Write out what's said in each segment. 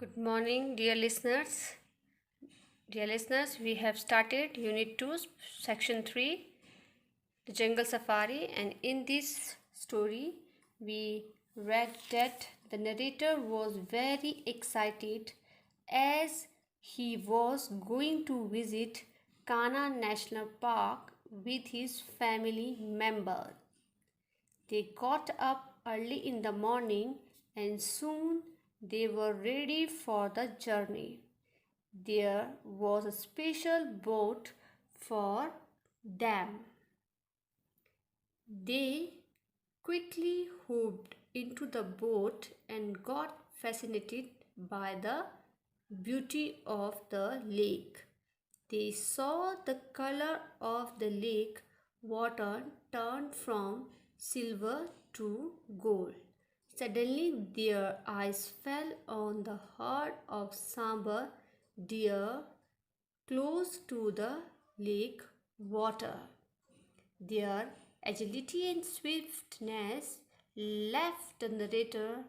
Good morning, dear listeners. Dear listeners, we have started Unit 2, Section 3, The Jungle Safari, and in this story, we read that the narrator was very excited as he was going to visit Kana National Park with his family members. They got up early in the morning and soon they were ready for the journey. There was a special boat for them. They quickly hopped into the boat and got fascinated by the beauty of the lake. They saw the color of the lake water turn from silver to gold. Suddenly, their eyes fell on the herd of sambar deer close to the lake water. Their agility and swiftness left the narrator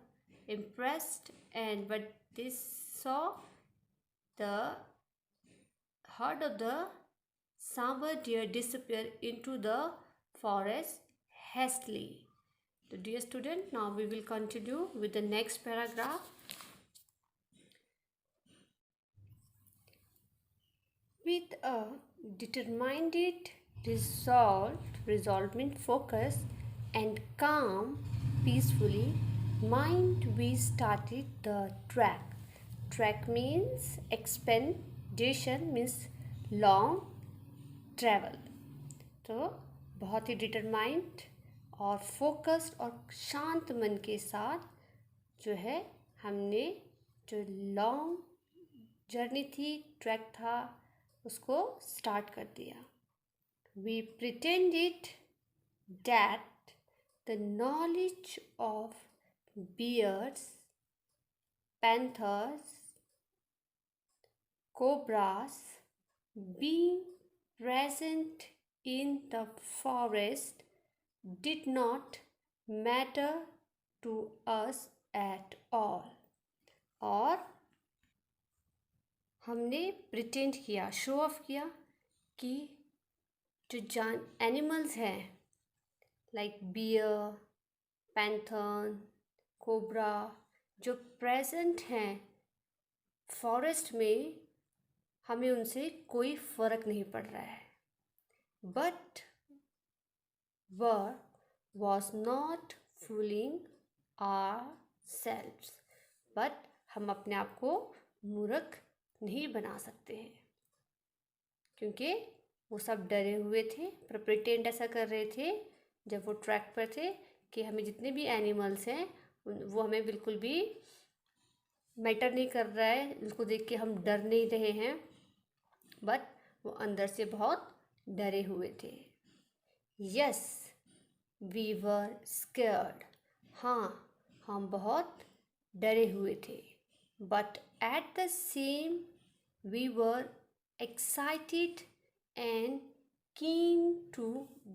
impressed, and but they saw the herd of the sambar deer disappear into the forest hastily. So, dear student, now we will continue with the next paragraph. With a determined resolved focus, and calm, peacefully mind, we started the track. Track means expedition means long travel. तो बहुत ही determined और focused और शांत मन के साथ जो है हमने जो लॉन्ग जर्नी थी, ट्रैक था, उसको स्टार्ट कर दिया. We pretended that the knowledge of bears, panthers, cobras being present in the forest did not matter to us at all. और हमने प्रिटेंड किया, शो ऑफ किया कि जो एनिमल्स हैं लाइक बियर, पैंथर, कोबरा जो प्रेजेंट हैं फॉरेस्ट में, हमें उनसे कोई फ़र्क नहीं पड़ रहा है. But was not fooling ourselves. But हम अपने आप को मूर्ख नहीं बना सकते हैं, क्योंकि वो सब डरे हुए थे, प्रिटेंड ऐसा कर रहे थे जब वो ट्रैक पर थे कि हमें जितने भी एनिमल्स हैं वो हमें बिल्कुल भी मैटर नहीं कर रहा है, उनको देख के हम डर नहीं रहे हैं, बट वो अंदर से बहुत डरे हुए थे. Yes we were scared. हाँ, हम बहुत डरे हुए थे. But at the same we were excited and keen to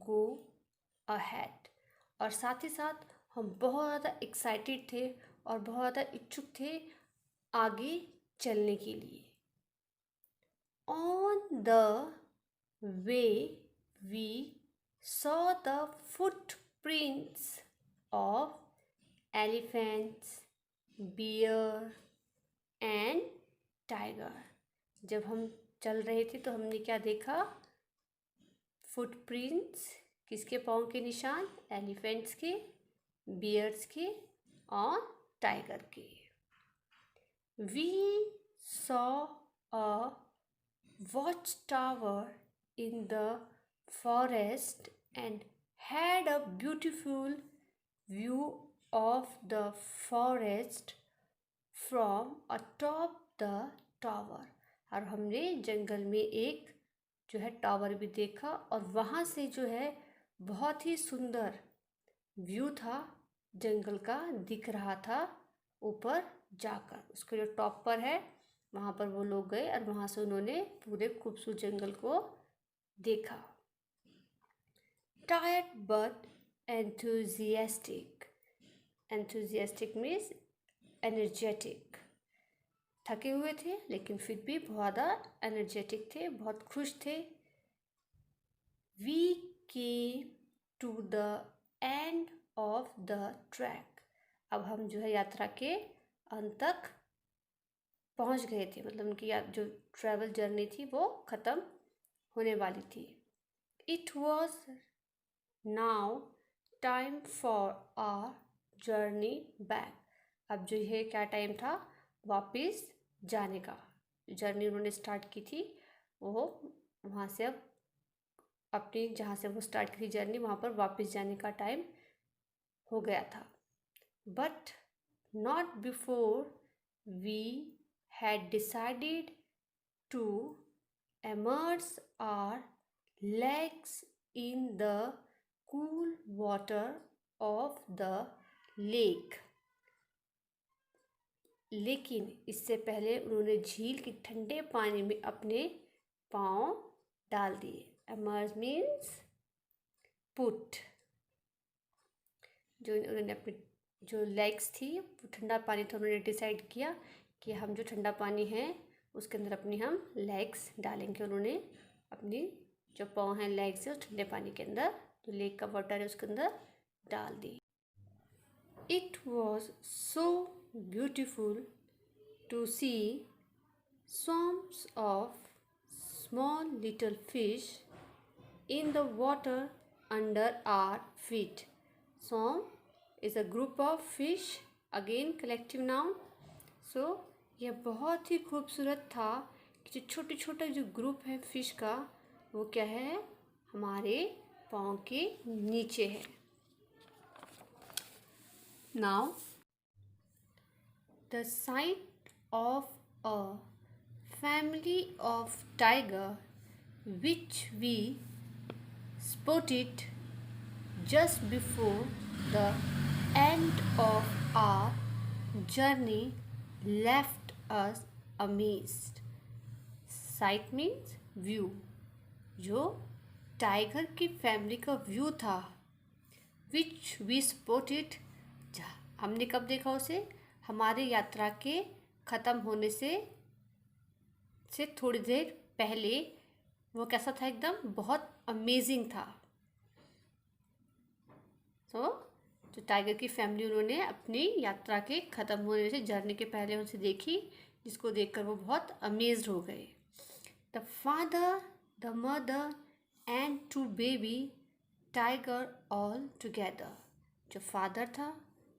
go ahead. और साथ ही साथ हम बहुत ज़्यादा एक्साइटेड थे और बहुत ज़्यादा इच्छुक थे आगे चलने के लिए. On the way we saw the footprints of elephants, bear and tiger. जब हम चल रहे थे तो हमने क्या देखा? फुटप्रिंट्स, किसके पाँव के निशान? एलिफेंट्स के, बियर्स के और टाइगर के. We saw a watchtower in the forest and had a beautiful view of the forest from atop the tower. और हमने जंगल में एक जो है टावर भी देखा और वहाँ से जो है बहुत ही सुंदर व्यू था, जंगल का दिख रहा था ऊपर जाकर. उसके जो टॉप पर है वहाँ पर वो लोग गए और वहाँ से उन्होंने पूरे खूबसूरत जंगल को देखा. Tired but enthusiastic. Enthusiastic means energetic. थके हुए थे लेकिन फिर भी बहुत ज़्यादा एनर्जेटिक थे, बहुत खुश थे। We came to the end of the track. अब हम जो है यात्रा के अंत तक पहुंच गए थे, मतलब उनकी जो ट्रैवल जर्नी थी वो ख़त्म होने वाली थी। It was now time for our journey back. अब जो है क्या टाइम था, वापस जाने का। जर्नी उन्होंने स्टार्ट की थी वो वहाँ से अब अपनी जहाँ से वो स्टार्ट की थी जर्नी वहाँ पर वापस जाने का टाइम हो गया था। But not before we had decided to immerse our legs in the cool water of the lake। लेकिन इससे पहले उन्होंने झील के ठंडे पानी में अपने पाँव डाल दिए। immerse means put। जो उन्होंने अपने जो लेग्स थी वो ठंडा पानी था, उन्होंने डिसाइड किया कि हम जो ठंडा पानी है उसके अंदर अपनी हम लेग्स डालेंगे। उन्होंने अपनी जो पाँव हैं लेग्स है उस ठंडे पानी के अंदर, जो लेक का वाटर है उसके अंदर डाल दी। It was so beautiful to see swarms of small little fish in the water under our feet। Swarm is a group of fish, again collective noun। So यह बहुत ही खूबसूरत था कि जो छोटे छोटे जो ग्रुप है फिश का वो क्या है, हमारे पाँव के नीचे है। Now the sight of a family of tiger which we spotted just before the end of our journey left us amazed। Sight means view। जो टाइगर की फैमिली का व्यू था, विच वी स्पॉटेड, हमने कब देखा उसे, हमारे यात्रा के ख़त्म होने से थोड़ी देर पहले। वो कैसा था, एकदम बहुत अमेजिंग था। तो जो टाइगर की फैमिली उन्होंने अपनी यात्रा के ख़त्म होने से जर्नी के पहले उनसे देखी, जिसको देखकर वो बहुत अमेज्ड हो गए। The father, the mother and two baby tiger all together. जो फादर था,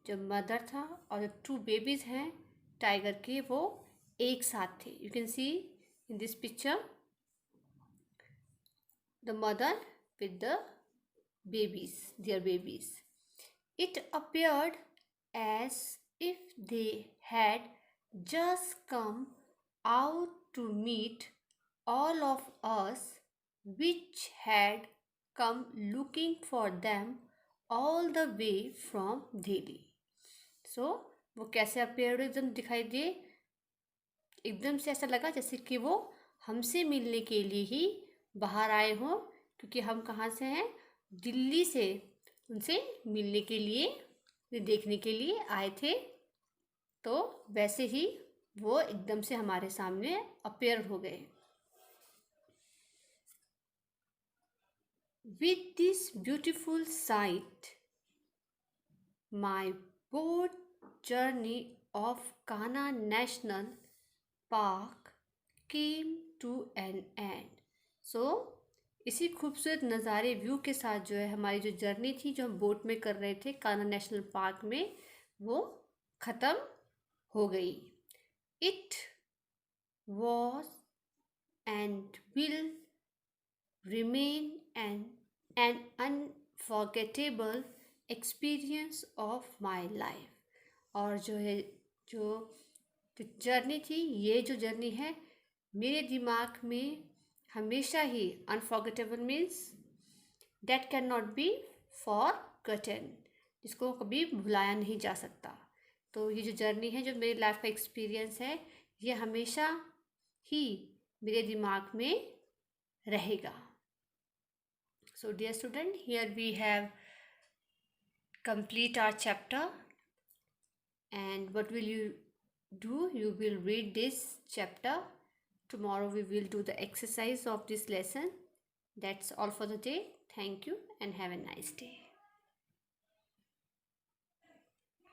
जो मदर था और जो टू बेबीज़ हैं टाइगर के, वो एक साथ थे। You can see in this picture the mother with the babies, their babies। It appeared as if they had just come out to meet all of us, which had come looking for them all the way from Delhi। So वो कैसे appeared, एकदम दिखाई दिए, एकदम से ऐसा लगा जैसे कि वो हमसे मिलने के लिए ही बाहर आए हों, क्योंकि हम कहाँ से हैं, दिल्ली से उनसे मिलने के लिए, देखने के लिए आए थे। तो वैसे ही वो एकदम से हमारे सामने अपीयर हो गए। With this beautiful sight my boat journey of Kanha National Park came to an end. So इसी खूबसूरत नज़ारे व्यू के साथ जो है हमारी जो जर्नी थी, जो हम बोट में कर रहे थे कान्हा नेशनल पार्क में, वो ख़त्म हो गई। It was and will remain N unforgettable experience of my life. और जो है जो जर्नी थी, ये जो जर्नी है मेरे दिमाग में हमेशा ही, unforgettable means that can not be forgotten, जिसको कभी भुलाया नहीं जा सकता। तो ये जो जर्नी है, जो मेरी लाइफ का एक्सपीरियंस है, ये हमेशा ही मेरे दिमाग में रहेगा। So dear student, here we have complete our chapter, and what will you do, you will read this chapter. Tomorrow we will do the exercise of this lesson. That's all for the day. Thank you and have a nice day.